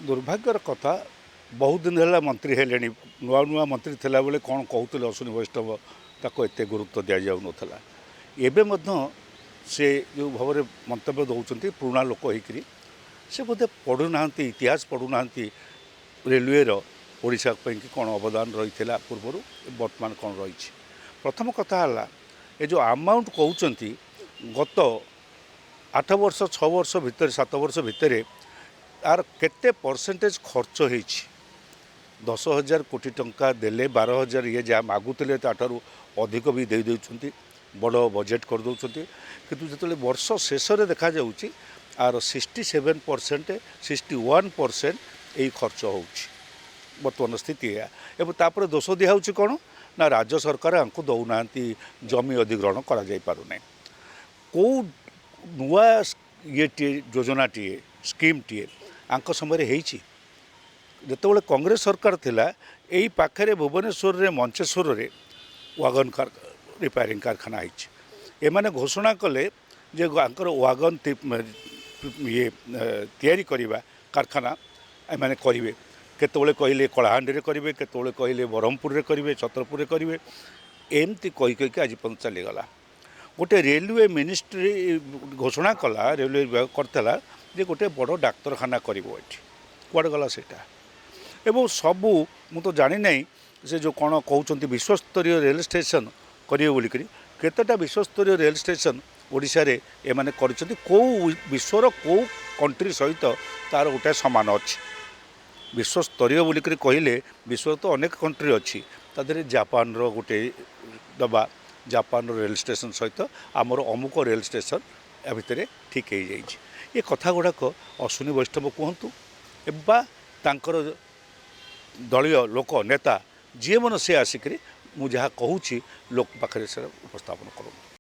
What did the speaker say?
दुर्भाग्यर कथा बहुत दिन है मंत्री है नुआ नुआ मंत्री थिला बेले कौन कहते अश्विनी वैष्णव ताको एत गुरुत्व दि जाऊ नाला एवं से जो भाव में मंतव्य दौरान पुराणा लोक होकर से बोधे पढ़ुना इतिहास पढ़ुना रेलवेर ओडिशा कौन अवदान रही पूर्व बर्तमान कौन रही प्रथम कथा है ये जो अमाउंट कहते गत 8 वर्ष 6 वर्ष भितर 7 वर्ष भितर यार केते परसेंटेज खर्च हो 10,000 कोटी टंका देले 12,000 ये जहाँ मागुले ताठू अधिक भी दे देउछंती बड़ बजेट कर दौरान किंतु जो वर्ष शेष में देखा जाउची आर 67% 61% यही खर्च हो बर्तमान स्थिति है एवं तापर दोष दिखाऊँ कौन ना राज्य सरकार हमको दौना जमी अधिग्रहण करा जाई पारुना कौ नुआ ये योजना टीए स्कीम टीए आंक समय होती जितेबाला कांग्रेस सरकार थिला यही पाखे भुवनेश्वर रे मंचेश्वर रे वागन रिपेयरिंग कारखाना होने घोषणा कले जे आंकर वागन ये तैयारी करवा कारखाना एमाने करेंगे केतोले कहले कलाहांडी रे करेंगे केतोले कहले ब्रह्मपुर रे करेंगे छतरपुर रे करेंगे एमती कहीकि आज पर्यंत चलीगला गोटे रेलवे मिनिस्ट्री घोषणा कला रेलवे विभाग करता जे गोटे बड़ डाक्तरखाना कर कुआड़े गला सेटा एवं सबू मु तो जानी नहीं से जो कौन कहते विश्वस्तरीय रेल स्टेशन करेंगे बोलिक केतेटा विश्वस्तरीय रेल स्टेशन ओडिशा रे एमाने करछन्ती को विश्वर को कंट्री सहित तार गोटे समान अच्छी विश्वस्तरीय बोलिक कहले विश्व तो अनेक कंट्री अच्छी तादे जापान रो गोटे दबा जापान रेल स्टेशन सहित आमर अमुक रेल स्टेशन या भितर ठीक हो जाए ये कथा गुड़ाक अश्विनी वैष्णव कहतु एवं तांकर दलीय लोक नेता जी मन सी आसिक मुझे कहूँ लोक पाखे से उपस्थापन करूँ।